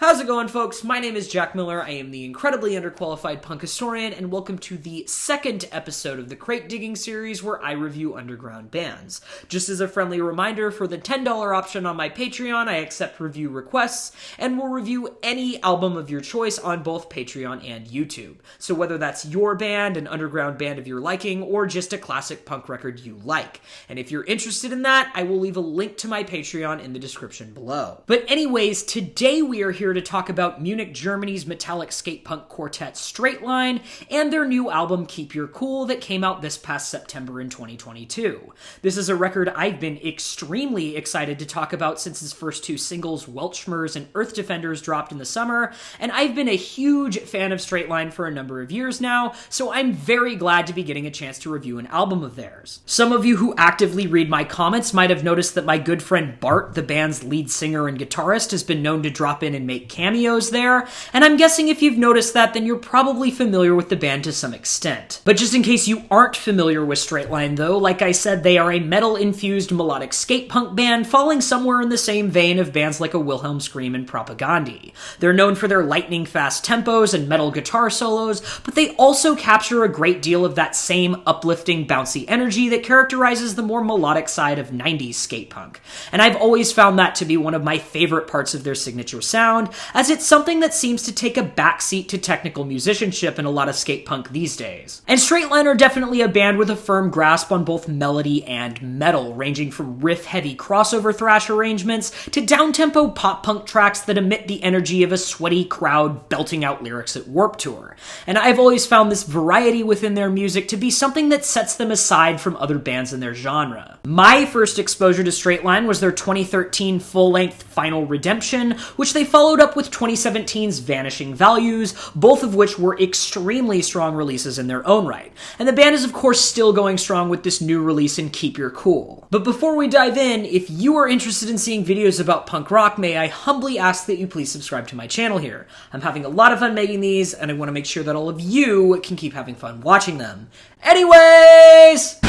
How's it going, folks? My name is Jack Miller. I am the incredibly underqualified punk historian, and welcome to the second episode of the Crate Digging series where I review underground bands. Just as a friendly reminder, for the $10 option on my Patreon, I accept review requests, and will review any album of your choice on both Patreon and YouTube. So whether that's your band, an underground band of your liking, or just a classic punk record you like. And if you're interested in that, I will leave a link to my Patreon in the description below. But anyways, today we are here to talk about Munich, Germany's metallic skate punk quartet Straightline and their new album Keep Your Cool that came out this past September in 2022. This is a record I've been extremely excited to talk about since his first two singles, Weltschmerz and Earth Defenders, dropped in the summer, and I've been a huge fan of Straightline for a number of years now, so I'm very glad to be getting a chance to review an album of theirs. Some of you who actively read my comments might have noticed that my good friend Bart, the band's lead singer and guitarist, has been known to drop in and make cameos there, and I'm guessing if you've noticed that, then you're probably familiar with the band to some extent. But just in case you aren't familiar with Straightline though, like I said, they are a metal-infused melodic skate punk band falling somewhere in the same vein of bands like a Wilhelm Scream and Propagandhi. They're known for their lightning-fast tempos and metal guitar solos, but they also capture a great deal of that same uplifting, bouncy energy that characterizes the more melodic side of 90s skate punk. And I've always found that to be one of my favorite parts of their signature sound, as it's something that seems to take a backseat to technical musicianship in a lot of skate punk these days. And Straightline are definitely a band with a firm grasp on both melody and metal, ranging from riff-heavy crossover thrash arrangements to down-tempo pop-punk tracks that emit the energy of a sweaty crowd belting out lyrics at Warped Tour. And I've always found this variety within their music to be something that sets them aside from other bands in their genre. My first exposure to Straightline was their 2013 full-length Final Redemption, which they followed up with 2017's Vanishing Values, both of which were extremely strong releases in their own right. And the band is of course still going strong with this new release in Keep Your Cool. But before we dive in, if you are interested in seeing videos about punk rock, may I humbly ask that you please subscribe to my channel here. I'm having a lot of fun making these, and I want to make sure that all of you can keep having fun watching them. Anyways!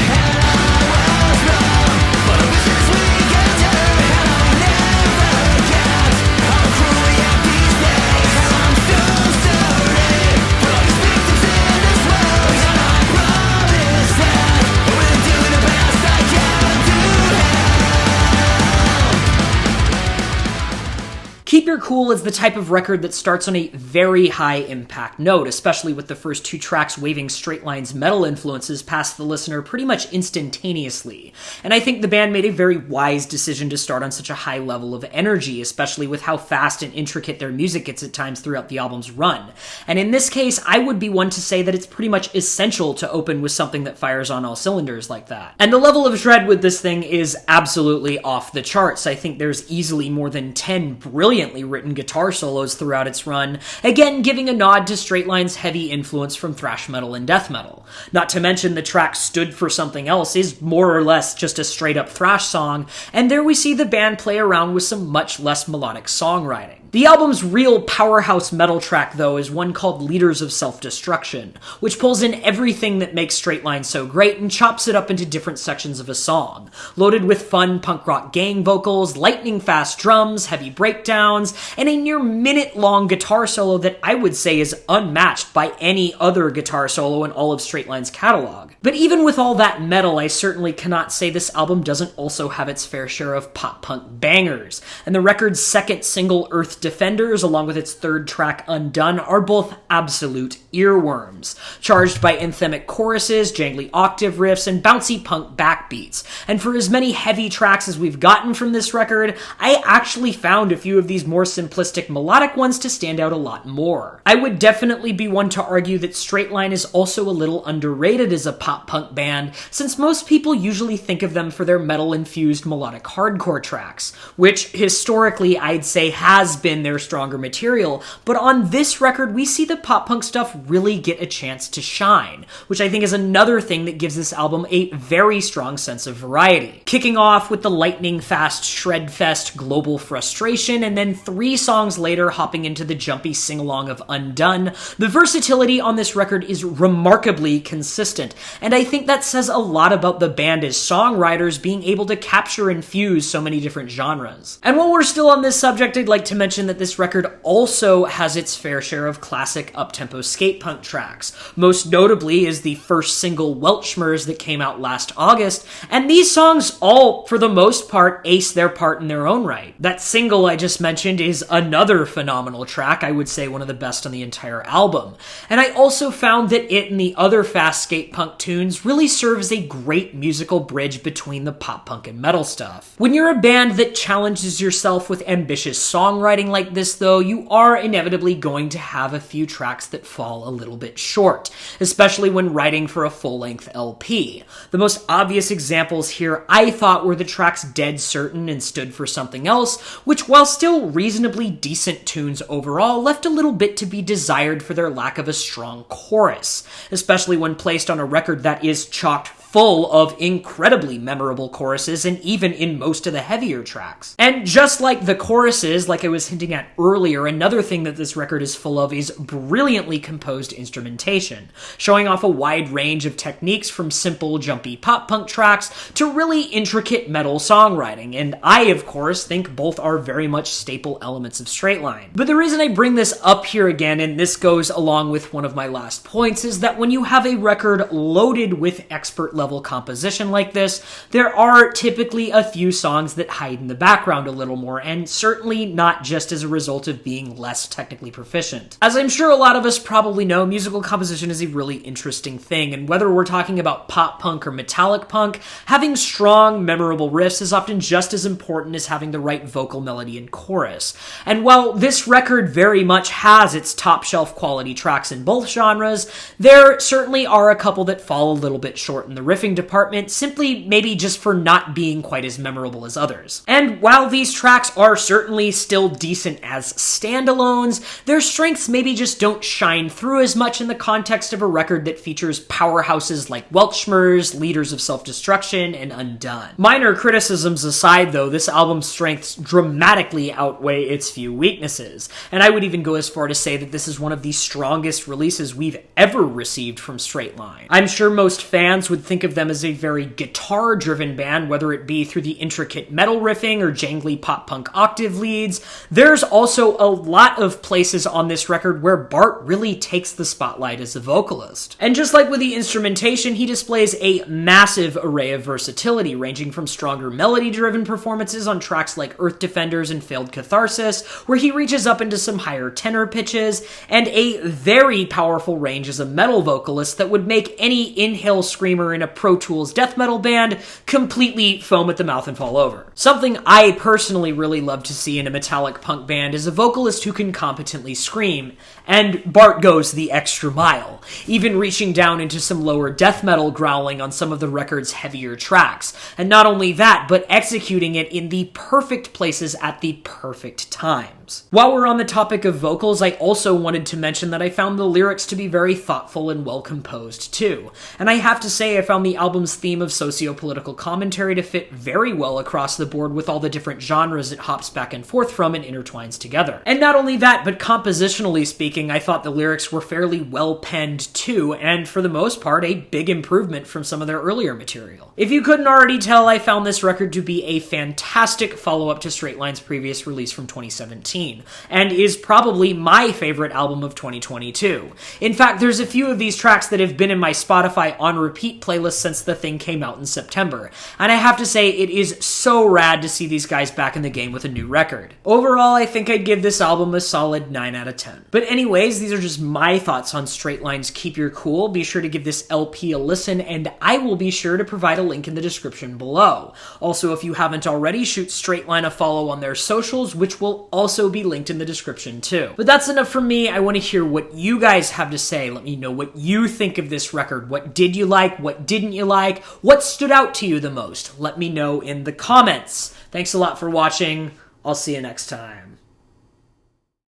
Keep Your Cool is the type of record that starts on a very high impact note, especially with the first two tracks waving Straightline's metal influences past the listener pretty much instantaneously. And I think the band made a very wise decision to start on such a high level of energy, especially with how fast and intricate their music gets at times throughout the album's run. And in this case, I would be one to say that it's pretty much essential to open with something that fires on all cylinders like that. And the level of shred with this thing is absolutely off the charts. I think there's easily more than 10 brilliantly written guitar solos throughout its run, again giving a nod to Straightline's heavy influence from thrash metal and death metal. Not to mention the track Stood for Something Else is more or less just a straight-up thrash song, and there we see the band play around with some much less melodic songwriting. The album's real powerhouse metal track, though, is one called Leaders of Self-Destruction, which pulls in everything that makes Straightline so great and chops it up into different sections of a song, loaded with fun punk rock gang vocals, lightning-fast drums, heavy breakdowns, and a near minute-long guitar solo that I would say is unmatched by any other guitar solo in all of Straightline's catalog. But even with all that metal, I certainly cannot say this album doesn't also have its fair share of pop-punk bangers, and the record's second single, Earth Defenders, along with its third track, Undone, are both absolute earworms, charged by anthemic choruses, jangly octave riffs, and bouncy punk backbeats. And for as many heavy tracks as we've gotten from this record, I actually found a few of these more simplistic melodic ones to stand out a lot more. I would definitely be one to argue that Straightline is also a little underrated as a pop-punk band, since most people usually think of them for their metal-infused melodic hardcore tracks, which historically I'd say has been their stronger material, but on this record we see the pop-punk stuff really get a chance to shine, which I think is another thing that gives this album a very strong sense of variety. Kicking off with the lightning-fast shred-fest Global Frustration, and then 3 songs later hopping into the jumpy sing-along of Undone, the versatility on this record is remarkably consistent, and I think that says a lot about the band as songwriters being able to capture and fuse so many different genres. And while we're still on this subject, I'd like to mention mention that this record also has its fair share of classic up-tempo skate punk tracks. Most notably is the first single Welchmers that came out last August, and these songs all, for the most part, ace their part in their own right. That single I just mentioned is another phenomenal track, I would say one of the best on the entire album. And I also found that it and the other fast skate punk tunes really serve as a great musical bridge between the pop punk and metal stuff. When you're a band that challenges yourself with ambitious songwriting like this, though, you are inevitably going to have a few tracks that fall a little bit short, especially when writing for a full-length LP. The most obvious examples here I thought were the tracks Dead Certain and Stood for Something Else, which, while still reasonably decent tunes overall, left a little bit to be desired for their lack of a strong chorus, especially when placed on a record that is chocked full of incredibly memorable choruses, and even in most of the heavier tracks. And just like the choruses, like I was hinting at earlier, another thing that this record is full of is brilliantly composed instrumentation, showing off a wide range of techniques from simple, jumpy pop-punk tracks to really intricate metal songwriting, and I, of course, think both are very much staple elements of Straightline. But the reason I bring this up here again, and this goes along with one of my last points, is that when you have a record loaded with expert-level composition like this, there are typically a few songs that hide in the background a little more, and certainly not just as a result of being less technically proficient. As I'm sure a lot of us probably know, musical composition is a really interesting thing, and whether we're talking about pop punk or metallic punk, having strong, memorable riffs is often just as important as having the right vocal melody and chorus. And while this record very much has its top-shelf quality tracks in both genres, there certainly are a couple that fall a little bit short in the riffing department, simply maybe just for not being quite as memorable as others. And while these tracks are certainly still decent as standalones, their strengths maybe just don't shine through as much in the context of a record that features powerhouses like Welchmers, Leaders of Self-Destruction, and Undone. Minor criticisms aside, though, this album's strengths dramatically outweigh its few weaknesses, and I would even go as far to say that this is one of the strongest releases we've ever received from Straightline. I'm sure most fans would think of them as a very guitar-driven band, whether it be through the intricate metal riffing or jangly pop-punk octave leads. There's also a lot of places on this record where Bart really takes the spotlight as a vocalist. And just like with the instrumentation, he displays a massive array of versatility, ranging from stronger melody-driven performances on tracks like Earth Defenders and Failed Catharsis, where he reaches up into some higher tenor pitches, and a very powerful range as a metal vocalist that would make any inhale screamer in a Pro Tools death metal band completely foam at the mouth and fall over. Something I personally really love to see in a metallic punk band is a vocalist who can competently scream, and Bart goes the extra mile, even reaching down into some lower death metal growling on some of the record's heavier tracks. And not only that, but executing it in the perfect places at the perfect times. While we're on the topic of vocals, I also wanted to mention that I found the lyrics to be very thoughtful and well composed too. And I have to say I found the album's theme of socio-political commentary to fit very well across the board with all the different genres it hops back and forth from and intertwines together. And not only that, but compositionally speaking, I thought the lyrics were fairly well penned too, and for the most part, a big improvement from some of their earlier material. If you couldn't already tell, I found this record to be a fantastic follow-up to Straightline's previous release from 2017, and is probably my favorite album of 2022. In fact, there's a few of these tracks that have been in my Spotify on repeat playlist since the thing came out in September, and I have to say it is so rad to see these guys back in the game with a new record. Overall, I think I'd give this album a solid 9 out of 10. But anyways, these are just my thoughts on Straightline's Keep Your Cool. Be sure to give this LP a listen, and I will be sure to provide a link in the description below. Also, if you haven't already, shoot Straightline a follow on their socials, which will also be linked in the description too. But that's enough from me. I want to hear what you guys have to say. Let me know what you think of this record. What did you like? What didn't you like? What stood out to you the most? Let me know in the comments. Thanks a lot for watching. I'll see you next time.